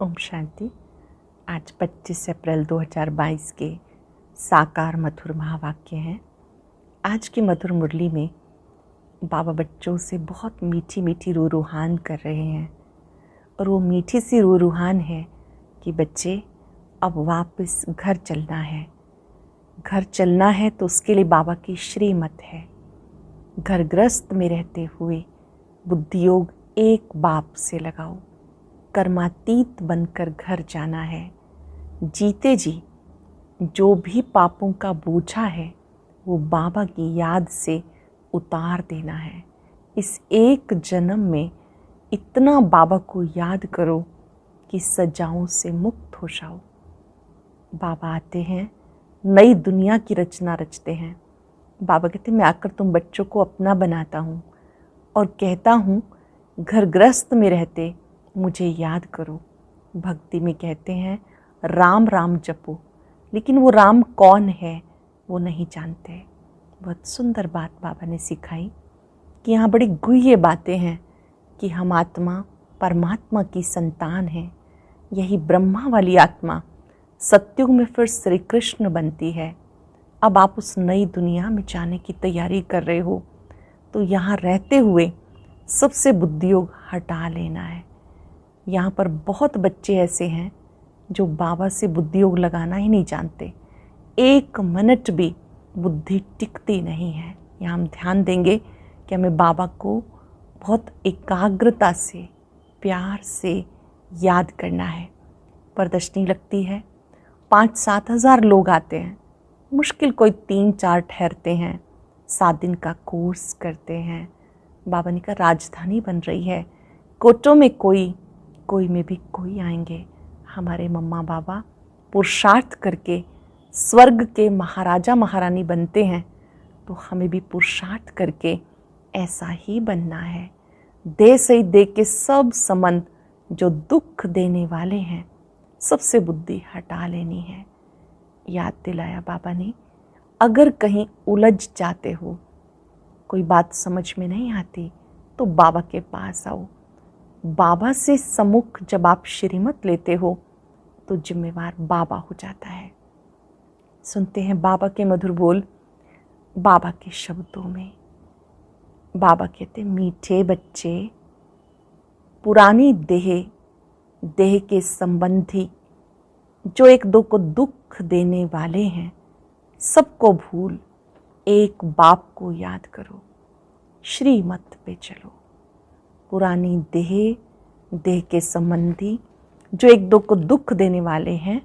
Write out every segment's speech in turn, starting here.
ओम शांति। आज 25 अप्रैल 2022 के साकार मधुर महावाक्य हैं। आज की मधुर मुरली में बाबा बच्चों से बहुत मीठी मीठी रूहान कर रहे हैं और वो मीठी सी रूहान है कि बच्चे अब वापस घर चलना है। घर चलना है तो उसके लिए बाबा की श्रीमत है। घर गृहस्थ में रहते हुए बुद्धि योग एक बाप से लगाओ। कर्मातीत बनकर घर जाना है। जीते जी जो भी पापों का बोझा है वो बाबा की याद से उतार देना है। इस एक जन्म में इतना बाबा को याद करो कि सजाओं से मुक्त हो जाओ। बाबा आते हैं, नई दुनिया की रचना रचते हैं। बाबा कहते हैं मैं आकर तुम बच्चों को अपना बनाता हूँ और कहता हूँ घर गृहस्थ में रहते मुझे याद करो। भक्ति में कहते हैं राम राम जपो, लेकिन वो राम कौन है वो नहीं जानते। बहुत सुंदर बात बाबा ने सिखाई कि यहाँ बड़ी गुह्य बातें हैं कि हम आत्मा परमात्मा की संतान हैं। यही ब्रह्मा वाली आत्मा सत्युग में फिर श्री कृष्ण बनती है। अब आप उस नई दुनिया में जाने की तैयारी कर रहे हो तो यहाँ रहते हुए सबसे बुद्धि योग हटा लेना है। यहाँ पर बहुत बच्चे ऐसे हैं जो बाबा से बुद्धि योग लगाना ही नहीं जानते। एक मिनट भी बुद्धि टिकती नहीं है। यहाँ हम ध्यान देंगे कि हमें बाबा को बहुत एकाग्रता से प्यार से याद करना है। प्रदर्शनी लगती है, 5-7 हज़ार लोग आते हैं। मुश्किल कोई 3-4 ठहरते हैं। 7 दिन का कोर्स करते हैं। बाबा ने कहा राजधानी बन रही है, कोटों में कोई में भी कोई आएंगे। हमारे मम्मा बाबा पुरुषार्थ करके स्वर्ग के महाराजा महारानी बनते हैं तो हमें भी पुरुषार्थ करके ऐसा ही बनना है। दे सही दे के सब संबंध जो दुख देने वाले हैं सबसे बुद्धि हटा लेनी है। याद दिलाया बाबा ने। अगर कहीं उलझ जाते हो, कोई बात समझ में नहीं आती तो बाबा के पास आओ। बाबा से सम्मुख जब आप श्रीमत लेते हो तो जिम्मेवार बाबा हो जाता है। सुनते हैं बाबा के मधुर बोल बाबा के शब्दों में। बाबा कहते मीठे बच्चे, पुरानी देह के संबंधी जो एक दो को दुख देने वाले हैं सबको भूल एक बाप को याद करो। श्रीमत पे चलो। पुरानी देह के संबंधी जो एक दो को दुख देने वाले हैं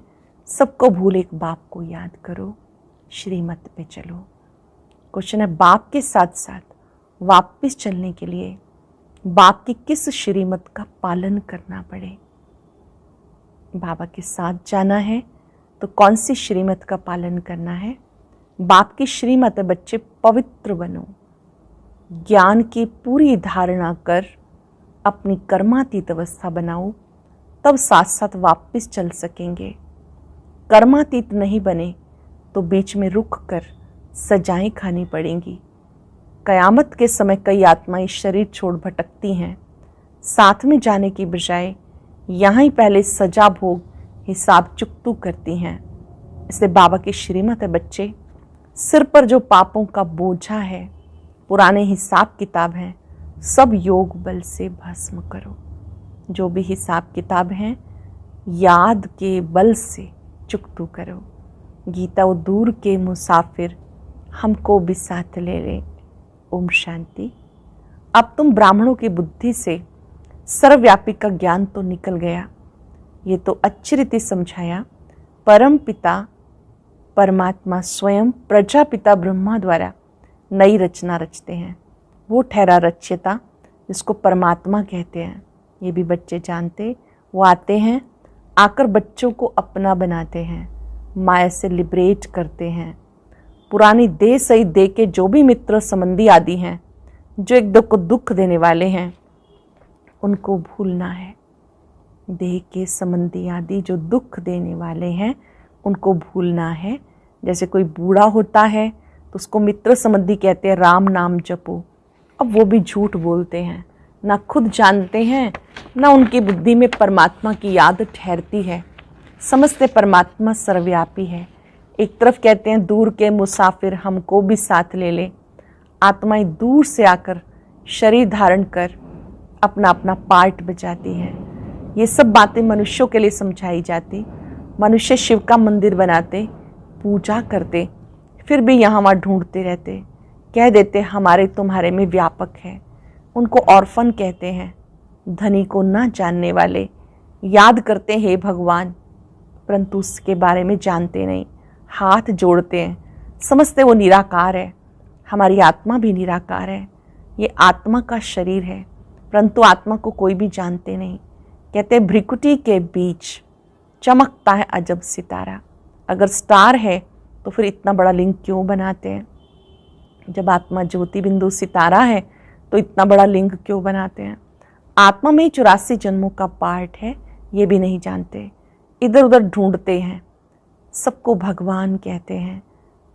सबको भूल एक बाप को याद करो। श्रीमत पे चलो। क्वेश्चन है बाप के साथ साथ वापस चलने के लिए बाप की किस श्रीमत का पालन करना पड़े। बाबा के साथ जाना है तो कौन सी श्रीमत का पालन करना है। बाप की श्रीमत है बच्चे पवित्र बनो, ज्ञान की पूरी धारणा कर अपनी कर्मातीत अवस्था बनाओ, तब साथ साथ वापस चल सकेंगे। कर्मातीत नहीं बने तो बीच में रुक कर सजाएं खानी पड़ेंगी। कयामत के समय कई आत्माएं शरीर छोड़ भटकती हैं। साथ में जाने की बजाय यहाँ ही पहले सजा भोग हिसाब चुकतू करती हैं। इसलिए बाबा की श्रीमत है बच्चे, सिर पर जो पापों का बोझा है, पुराने हिसाब किताब हैं, सब योग बल से भस्म करो। जो भी हिसाब किताब हैं याद के बल से चुकतू करो। गीता वो दूर के मुसाफिर हमको भी साथ ले ले। ओम शांति। अब तुम ब्राह्मणों की बुद्धि से सर्वव्यापी का ज्ञान तो निकल गया। ये तो अच्छी रीति समझाया। परम पिता परमात्मा स्वयं प्रजापिता ब्रह्मा द्वारा नई रचना रचते हैं। वो ठहरा रच्यता जिसको परमात्मा कहते हैं। ये भी बच्चे जानते। वो आते हैं, आकर बच्चों को अपना बनाते हैं, माया से लिबरेट करते हैं। पुरानी देह सही दे के जो भी मित्र संबंधी आदि हैं जो एक दो को दुख देने वाले हैं उनको भूलना है। देह के संबंधी आदि जो दुख देने वाले हैं उनको भूलना है। जैसे कोई बूढ़ा होता है तो उसको मित्र संबंधी कहते हैं राम नाम जपो। अब वो भी झूठ बोलते हैं, ना खुद जानते हैं, ना उनकी बुद्धि में परमात्मा की याद ठहरती है। समझते परमात्मा सर्वव्यापी है। एक तरफ कहते हैं दूर के मुसाफिर हमको भी साथ ले ले, आत्माएं दूर से आकर शरीर धारण कर अपना अपना पार्ट बजाती हैं। ये सब बातें मनुष्यों के लिए समझाई जाती। मनुष्य शिव का मंदिर बनाते, पूजा करते, फिर भी यहाँ वहाँ ढूंढते रहते, कह देते हमारे तुम्हारे में व्यापक है। उनको ऑर्फन कहते हैं, धनी को ना जानने वाले। याद करते हैं हे भगवान, परंतु उसके बारे में जानते नहीं। हाथ जोड़ते हैं, समझते वो निराकार है। हमारी आत्मा भी निराकार है। ये आत्मा का शरीर है, परंतु आत्मा को कोई भी जानते नहीं। कहते हैं भ्रिकुटी के बीच चमकता है अजब सितारा। अगर स्टार है तो फिर इतना बड़ा लिंग क्यों बनाते हैं? जब आत्मा ज्योति बिंदु सितारा है तो इतना बड़ा लिंग क्यों बनाते हैं? आत्मा में 84 जन्मों का पार्ट है, ये भी नहीं जानते। इधर उधर ढूंढते हैं, सबको भगवान कहते हैं।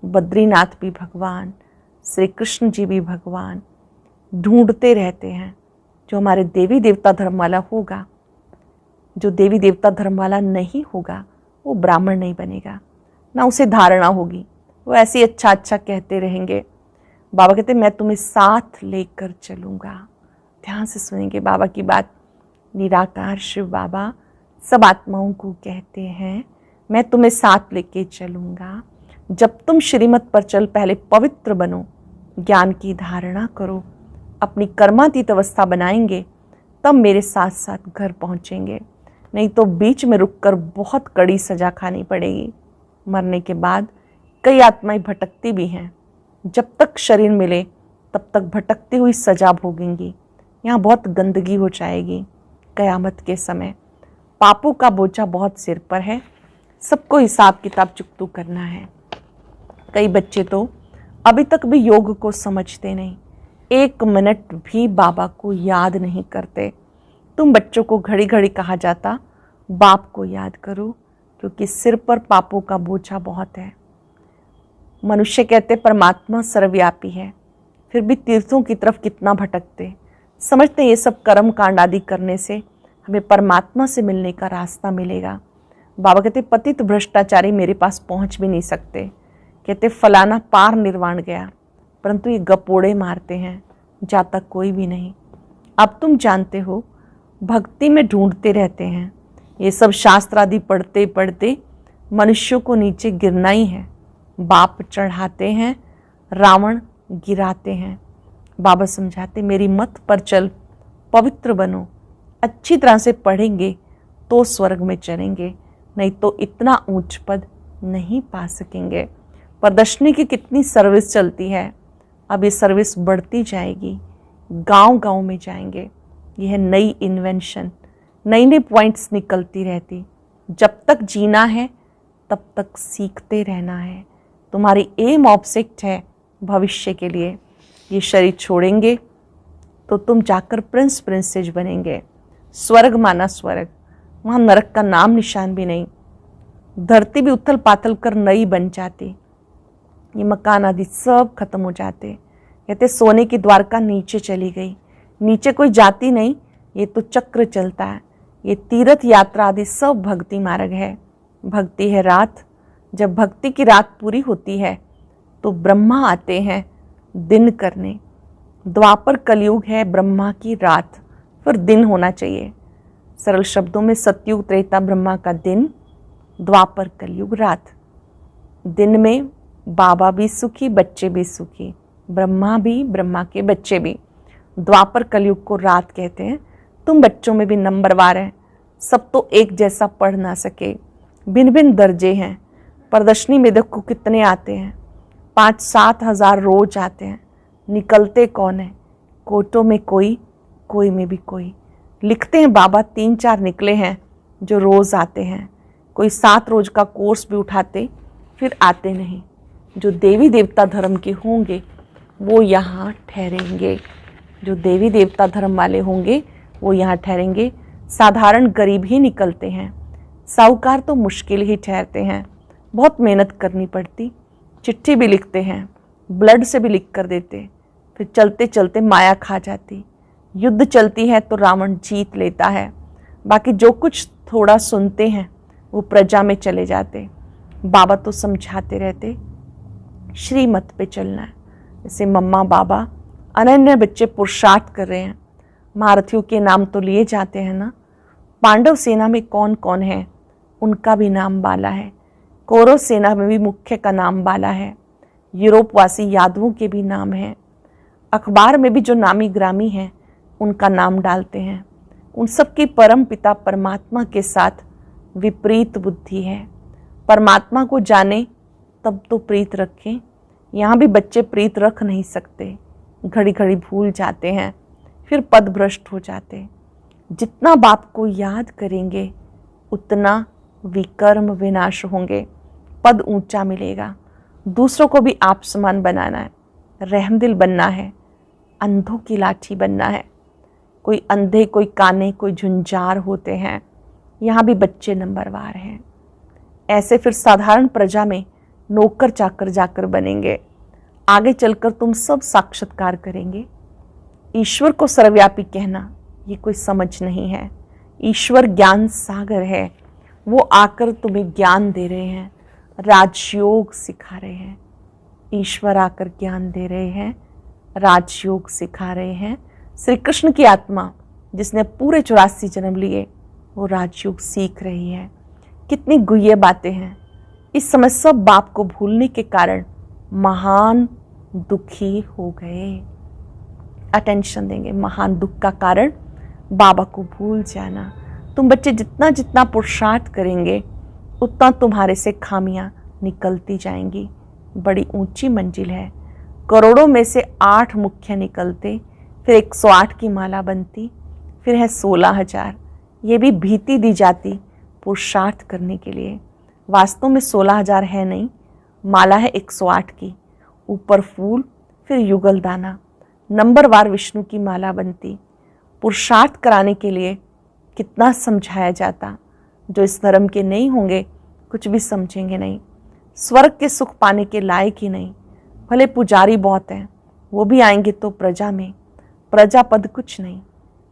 बद्रीनाथ भी भगवान, श्री कृष्ण जी भी भगवान। ढूंढते रहते हैं। जो हमारे देवी देवता धर्म वाला होगा, जो देवी देवता धर्म वाला नहीं होगा, वो ब्राह्मण नहीं बनेगा, ना उसे धारणा होगी। वो ऐसे ही अच्छा अच्छा कहते रहेंगे। बाबा कहते मैं तुम्हें साथ लेकर चलूँगा। ध्यान से सुनेंगे बाबा की बात। निराकार शिव बाबा सब आत्माओं को कहते हैं मैं तुम्हें साथ लेके चलूँगा। जब तुम श्रीमत पर चल, पहले पवित्र बनो, ज्ञान की धारणा करो, अपनी कर्मातीत अवस्था बनाएंगे, तब मेरे साथ साथ घर पहुँचेंगे। नहीं तो बीच में रुककर बहुत कड़ी सज़ा खानी पड़ेगी। मरने के बाद कई आत्माएं भटकती भी हैं। जब तक शरीर मिले तब तक भटकती हुई सज़ा भोगेंगी। यहाँ बहुत गंदगी हो जाएगी क़यामत के समय। पापों का बोझा बहुत सिर पर है, सबको हिसाब किताब चुकतू करना है। कई बच्चे तो अभी तक भी योग को समझते नहीं, 1 मिनट भी बाबा को याद नहीं करते। तुम बच्चों को घड़ी घड़ी कहा जाता बाप को याद करो, क्योंकि सिर पर पापों का बोझा बहुत है। मनुष्य कहते परमात्मा सर्वव्यापी है, फिर भी तीर्थों की तरफ कितना भटकते। समझते ये सब कर्म कांड आदि करने से हमें परमात्मा से मिलने का रास्ता मिलेगा। बाबा कहते पतित भ्रष्टाचारी मेरे पास पहुंच भी नहीं सकते। कहते फलाना पार निर्वाण गया, परंतु ये गपोड़े मारते हैं, जाता कोई भी नहीं। अब तुम जानते हो भक्ति में ढूंढते रहते हैं। ये सब शास्त्र आदि पढ़ते पढ़ते मनुष्यों को नीचे गिरना ही है। बाप चढ़ाते हैं, रावण गिराते हैं। बाबा समझाते मेरी मत पर चल, पवित्र बनो, अच्छी तरह से पढ़ेंगे तो स्वर्ग में चलेंगे, नहीं तो इतना ऊंच पद नहीं पा सकेंगे। प्रदर्शनी की कितनी सर्विस चलती है, अब ये सर्विस बढ़ती जाएगी, गांव गांव में जाएंगे। यह है नई इन्वेंशन, नई नई पॉइंट्स निकलती रहती। जब तक जीना है तब तक सीखते रहना है। तुम्हारी एम ऑब्जेक्ट है भविष्य के लिए। ये शरीर छोड़ेंगे तो तुम जाकर प्रिंस प्रिंसेस बनेंगे। स्वर्ग माना स्वर्ग, वहाँ नरक का नाम निशान भी नहीं। धरती भी उथल पाथल कर नई बन जाती, ये मकान आदि सब खत्म हो जाते। कहते सोने की द्वारका नीचे चली गई, नीचे कोई जाती नहीं, ये तो चक्र चलता है। ये तीर्थ यात्रा आदि सब भक्ति मार्ग है। भक्ति है रात, जब भक्ति की रात पूरी होती है तो ब्रह्मा आते हैं दिन करने। द्वापर कलयुग है ब्रह्मा की रात, फिर दिन होना चाहिए। सरल शब्दों में सतयुग त्रेता ब्रह्मा का दिन, द्वापर कलयुग रात। दिन में बाबा भी सुखी, बच्चे भी सुखी, ब्रह्मा भी, ब्रह्मा के बच्चे भी। द्वापर कलयुग को रात कहते हैं। तुम बच्चों में भी नंबरवार हैं, सब तो एक जैसा पढ़ ना सके, भिन्न भिन्न दर्जे हैं। प्रदर्शनी में देखो कितने आते हैं, 5-7 हज़ार रोज आते हैं। निकलते कौन है? कोटों में कोई, कोई में भी कोई। लिखते हैं बाबा 3-4 निकले हैं जो रोज़ आते हैं। कोई 7 रोज का कोर्स भी उठाते फिर आते नहीं। जो देवी देवता धर्म के होंगे वो यहाँ ठहरेंगे। जो देवी देवता धर्म वाले होंगे वो यहाँ ठहरेंगे। साधारण गरीब ही निकलते हैं, साहूकार तो मुश्किल ही ठहरते हैं। बहुत मेहनत करनी पड़ती, चिट्ठी भी लिखते हैं, ब्लड से भी लिख कर देते, फिर चलते चलते माया खा जाती। युद्ध चलती है तो रावण जीत लेता है। बाकी जो कुछ थोड़ा सुनते हैं वो प्रजा में चले जाते। बाबा तो समझाते रहते श्रीमत पे चलना है। जैसे मम्मा बाबा अनन्य बच्चे पुरुषार्थ कर रहे हैं। महारथियों के नाम तो लिए जाते हैं ना। पांडव सेना में कौन कौन है उनका भी नाम बाला है। कौरव सेना में भी मुख्य का नाम बाला है। यूरोपवासी यादवों के भी नाम हैं। अखबार में भी जो नामी ग्रामी हैं उनका नाम डालते हैं। उन सब की परम पिता परमात्मा के साथ विपरीत बुद्धि है। परमात्मा को जाने तब तो प्रीत रखें। यहाँ भी बच्चे प्रीत रख नहीं सकते, घड़ी घड़ी भूल जाते हैं, फिर पद भ्रष्ट हो जाते। जितना बाप को याद करेंगे उतना विकर्म विनाश होंगे, पद ऊंचा मिलेगा। दूसरों को भी आप समान बनाना है, रहमदिल बनना है, अंधों की लाठी बनना है। कोई अंधे, कोई काने, कोई झुंझार होते हैं। यहाँ भी बच्चे नंबरवार हैं। ऐसे फिर साधारण प्रजा में नौकर चाकर जाकर बनेंगे। आगे चलकर तुम सब साक्षात्कार करेंगे। ईश्वर को सर्वव्यापी कहना ये कोई समझ नहीं है। ईश्वर ज्ञान सागर है। वो आकर तुम्हें ज्ञान दे रहे हैं, राजयोग सिखा रहे हैं। ईश्वर आकर ज्ञान दे रहे हैं, राजयोग सिखा रहे हैं। श्री कृष्ण की आत्मा जिसने पूरे 84 जन्म लिए वो राजयोग सीख रही है। कितनी गुह्य बातें हैं। इस समय सब बाप को भूलने के कारण महान दुखी हो गए। अटेंशन देंगे। महान दुख का कारण बाबा को भूल जाना। तुम बच्चे जितना जितना पुरुषार्थ करेंगे उतना तुम्हारे से खामियां निकलती जाएंगी। बड़ी ऊंची मंजिल है। करोड़ों में से 8 मुख्य निकलते, फिर 108 की माला बनती, फिर है 16,000। ये भी भीति दी जाती पुरुषार्थ करने के लिए। वास्तव में 16,000 है नहीं, माला है 108 की। ऊपर फूल, फिर युगल दाना, नंबरवार विष्णु की माला बनती। पुरुषार्थ कराने के लिए कितना समझाया जाता। जो इस धर्म के नहीं होंगे कुछ भी समझेंगे नहीं। स्वर्ग के सुख पाने के लायक ही नहीं। भले पुजारी बहुत हैं, वो भी आएंगे तो प्रजा में। प्रजा पद कुछ नहीं।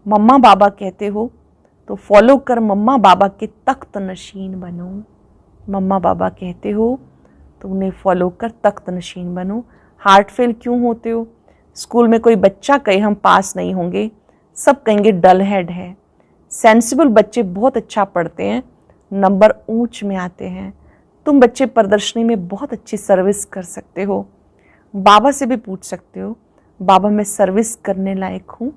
मम्मा बाबा कहते हो तो फॉलो कर मम्मा बाबा के तख्त नशीन बनो। मम्मा बाबा कहते हो तो उन्हें फॉलो कर तख्त नशीन बनो। हार्ट फेल क्यों होते हो? स्कूल में कोई बच्चा कहे हम पास नहीं होंगे, सब कहेंगे डल हेड है। सेंसिबल बच्चे बहुत अच्छा पढ़ते हैं, नंबर ऊंच में आते हैं। तुम बच्चे प्रदर्शनी में बहुत अच्छी सर्विस कर सकते हो। बाबा से भी पूछ सकते हो, बाबा मैं सर्विस करने लायक हूँ?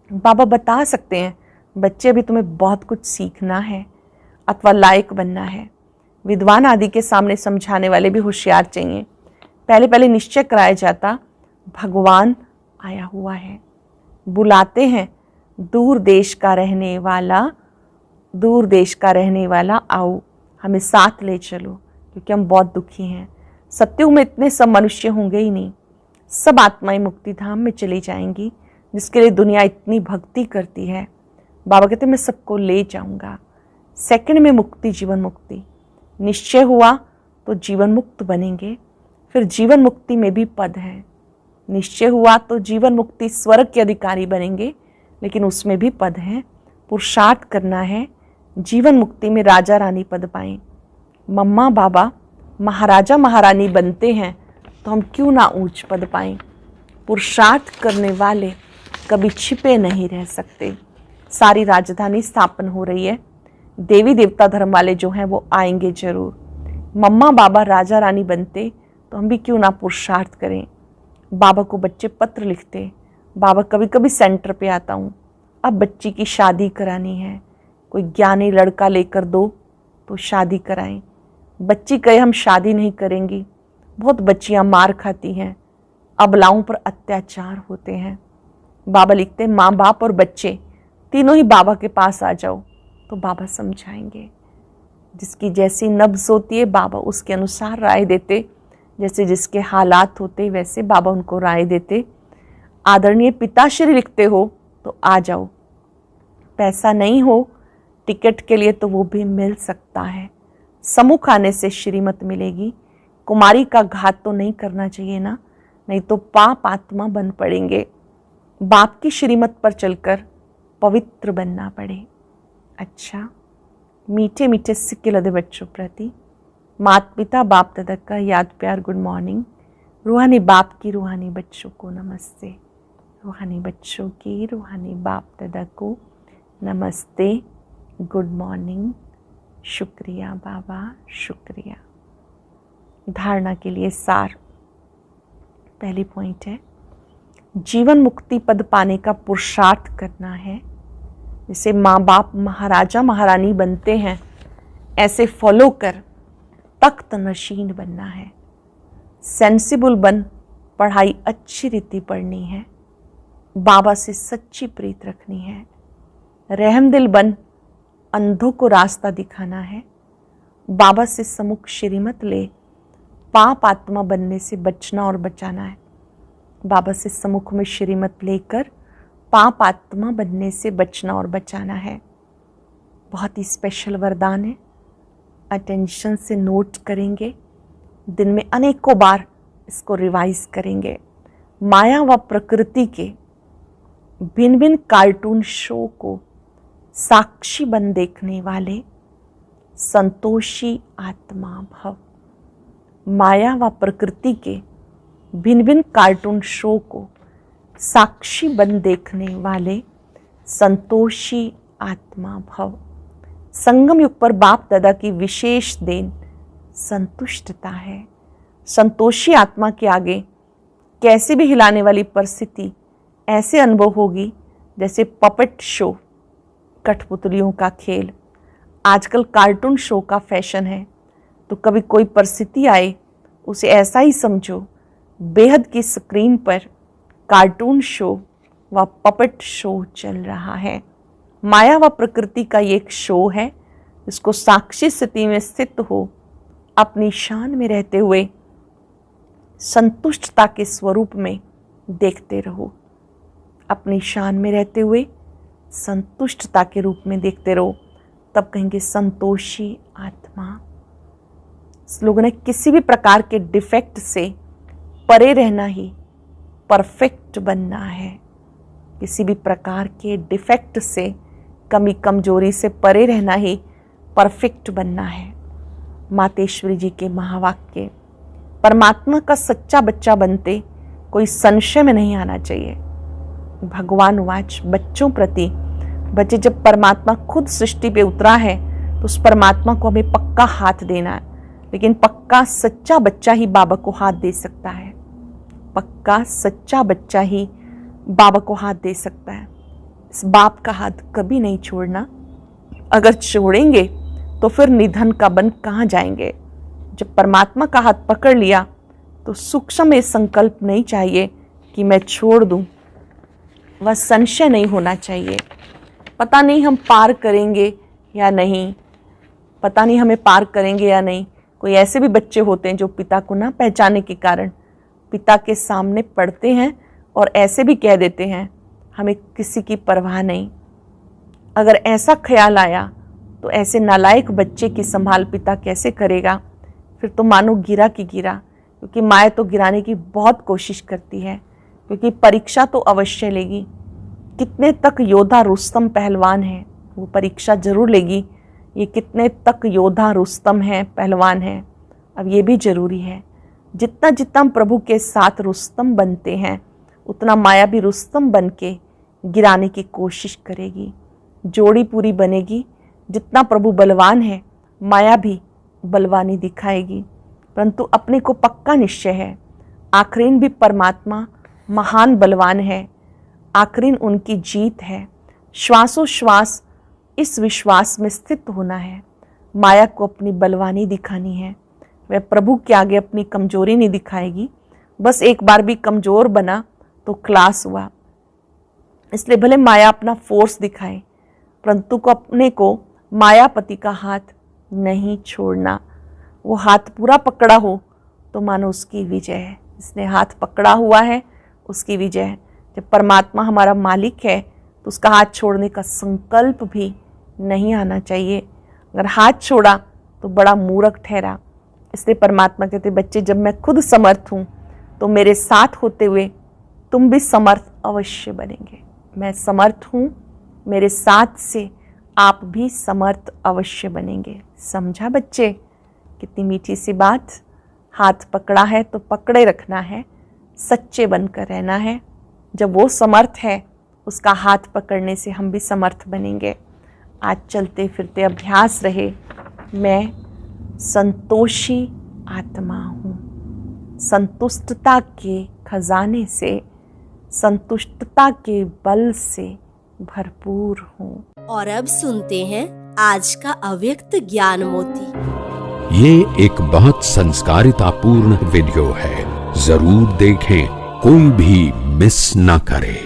बाबा बता सकते हैं बच्चे अभी तुम्हें बहुत कुछ सीखना है अथवा लायक बनना है। विद्वान आदि के सामने समझाने वाले भी होशियार चाहिए। पहले पहले निश्चय कराया जाता भगवान आया हुआ है। बुलाते हैं दूर देश का रहने वाला, दूर देश का रहने वाला आओ हमें साथ ले चलो, क्योंकि हम बहुत दुखी हैं। सत्युग में इतने सब मनुष्य होंगे ही नहीं। सब आत्माएं मुक्ति धाम में चली जाएंगी, जिसके लिए दुनिया इतनी भक्ति करती है। बाबा कहते मैं सबको ले जाऊंगा। सेकंड में मुक्ति, जीवन मुक्ति। निश्चय हुआ तो जीवन मुक्त बनेंगे। फिर जीवन मुक्ति में भी पद है। निश्चय हुआ तो जीवन मुक्ति स्वर्ग के अधिकारी बनेंगे, लेकिन उसमें भी पद है। पुरुषार्थ करना है, जीवन मुक्ति में राजा रानी पद पाएं। मम्मा बाबा महाराजा महारानी बनते हैं तो हम क्यों ना ऊंच पद पाएं। पुरुषार्थ करने वाले कभी छिपे नहीं रह सकते। सारी राजधानी स्थापन हो रही है। देवी देवता धर्म वाले जो हैं वो आएंगे जरूर। मम्मा बाबा राजा रानी बनते तो हम भी क्यों ना पुरुषार्थ करें। बाबा को बच्चे पत्र लिखते, बाबा कभी कभी सेंटर पे आता हूँ, अब बच्ची की शादी करानी है, कोई ज्ञानी लड़का लेकर दो तो शादी कराएं। बच्ची कहे हम शादी नहीं करेंगी। बहुत बच्चियां मार खाती हैं, अबलाओं पर अत्याचार होते हैं। बाबा लिखते माँ बाप और बच्चे तीनों ही बाबा के पास आ जाओ तो बाबा समझाएंगे। जिसकी जैसी नब्ज होती है बाबा उसके अनुसार राय देते। जैसे जिसके हालात होते वैसे बाबा उनको राय देते। आदरणीय पिताश्री लिखते हो तो आ जाओ। पैसा नहीं हो टिकट के लिए तो वो भी मिल सकता है। सम्मुख आने से श्रीमत मिलेगी। कुमारी का घात तो नहीं करना चाहिए ना, नहीं तो पाप आत्मा बन पड़ेंगे। बाप की श्रीमत पर चलकर पवित्र बनना पड़े। अच्छा, मीठे मीठे सिक्के लदे बच्चों प्रति माता पिता बाप दादा का याद प्यार गुड मॉर्निंग। रूहानी बाप की रूहानी बच्चों को नमस्ते। रूहानी बच्चों की रूहानी बाप दादा को नमस्ते, गुड मॉर्निंग, शुक्रिया बाबा, शुक्रिया। धारणा के लिए सार। पहली पॉइंट है, जीवन मुक्ति पद पाने का पुरुषार्थ करना है। जैसे माँ बाप महाराजा महारानी बनते हैं, ऐसे फॉलो कर तख्त नशीन बनना है। सेंसिबल बन पढ़ाई अच्छी रीति पढ़नी है। बाबा से सच्ची प्रीत रखनी है। रहमदिल बन अंधों को रास्ता दिखाना है। बाबा से सम्मुख श्रीमत ले पाप आत्मा बनने से बचना और बचाना है। बाबा से सम्मुख में श्रीमत लेकर पाप आत्मा बनने से बचना और बचाना है। बहुत ही स्पेशल वरदान है। अटेंशन से नोट करेंगे, दिन में अनेकों बार इसको रिवाइज करेंगे। माया व प्रकृति के भिन्न भिन्न कार्टून शो को साक्षी बन देखने वाले संतोषी आत्मा भव। माया व प्रकृति के भिन्न भिन्न कार्टून शो को साक्षी बन देखने वाले संतोषी आत्मा भव। संगम युग पर बाप दादा की विशेष देन संतुष्टता है। संतोषी आत्मा के आगे कैसे भी हिलाने वाली परिस्थिति ऐसे अनुभव होगी जैसे पपेट शो, कठपुतलियों का खेल। आजकल कार्टून शो का फैशन है, तो कभी कोई परिस्थिति आए उसे ऐसा ही समझो बेहद की स्क्रीन पर कार्टून शो व पपेट शो चल रहा है। माया व प्रकृति का ये एक शो है, जिसको साक्षी स्थिति में स्थित हो अपनी शान में रहते हुए संतुष्टता के स्वरूप में देखते रहो। अपनी शान में रहते हुए संतुष्टता के रूप में देखते रहो, तब कहेंगे संतोषी आत्मा। इस लोगों ने किसी भी प्रकार के डिफेक्ट से परे रहना ही परफेक्ट बनना है। किसी भी प्रकार के डिफेक्ट से, कमी कमजोरी से परे रहना ही परफेक्ट बनना है। मातेश्वरी जी के महावाक्य। परमात्मा का सच्चा बच्चा बनते कोई संशय में नहीं आना चाहिए। भगवान वाच बच्चों प्रति, बच्चे जब परमात्मा खुद सृष्टि पे उतरा है तो उस परमात्मा को हमें पक्का हाथ देना है। लेकिन पक्का सच्चा बच्चा ही बाबा को हाथ दे सकता है। पक्का सच्चा बच्चा ही बाबा को हाथ दे सकता है। इस बाप का हाथ कभी नहीं छोड़ना। अगर छोड़ेंगे तो फिर निधन का बन कहाँ जाएंगे। जब परमात्मा का हाथ पकड़ लिया तो सूक्ष्म में संकल्प नहीं चाहिए कि मैं छोड़ दूं। वह संशय नहीं होना चाहिए। पता नहीं हम पार करेंगे या नहीं, पता नहीं हमें पार करेंगे या नहीं। कोई ऐसे भी बच्चे होते हैं जो पिता को ना पहचाने के कारण पिता के सामने पढ़ते हैं और ऐसे भी कह देते हैं हमें किसी की परवाह नहीं। अगर ऐसा ख्याल आया तो ऐसे नालायक बच्चे की संभाल पिता कैसे करेगा। फिर तो मानो गिरा की गिरा, क्योंकि माया तो गिराने की बहुत कोशिश करती है, क्योंकि परीक्षा तो अवश्य लेगी। कितने तक योद्धा रुस्तम पहलवान है, वो परीक्षा जरूर लेगी। ये कितने तक योद्धा रुस्तम है, पहलवान है, अब ये भी जरूरी है। जितना जितना हम प्रभु के साथ रुस्तम बनते हैं, उतना माया भी रुस्तम बन के गिराने की कोशिश करेगी। जोड़ी पूरी बनेगी। जितना प्रभु बलवान है, माया भी बलवानी दिखाएगी। परंतु अपने को पक्का निश्चय है, आखिरीन भी परमात्मा महान बलवान है। आखिरीन उनकी जीत है। श्वासों श्वास इस विश्वास में स्थित होना है। माया को अपनी बलवानी दिखानी है। वह प्रभु के आगे अपनी कमजोरी नहीं दिखाएगी। बस एक बार भी कमजोर बना तो क्लास हुआ। इसलिए भले माया अपना फोर्स दिखाए, परंतु को अपने को मायापति का हाथ नहीं छोड़ना। वो हाथ पूरा पकड़ा हो तो मानो उसकी विजय है। जिसने हाथ पकड़ा हुआ है उसकी विजय है। जब परमात्मा हमारा मालिक है तो उसका हाथ छोड़ने का संकल्प भी नहीं आना चाहिए। अगर हाथ छोड़ा तो बड़ा मूर्ख ठहरा। इसलिए परमात्मा कहते बच्चे, जब मैं खुद समर्थ हूँ तो मेरे साथ होते हुए तुम भी समर्थ अवश्य बनेंगे। मैं समर्थ हूँ, मेरे साथ से आप भी समर्थ अवश्य बनेंगे। समझा बच्चे? कितनी मीठी सी बात। हाथ पकड़ा है तो पकड़े रखना है, सच्चे बनकर रहना है। जब वो समर्थ है, उसका हाथ पकड़ने से हम भी समर्थ बनेंगे। आज चलते फिरते अभ्यास रहे, मैं संतोषी आत्मा हूँ, संतुष्टता के खजाने से, संतुष्टता के बल से भरपूर हूँ। और अब सुनते हैं आज का अव्यक्त ज्ञान मोती। ये एक बहुत संस्कारितापूर्ण वीडियो है, जरूर देखें, कोई भी मिस ना करे।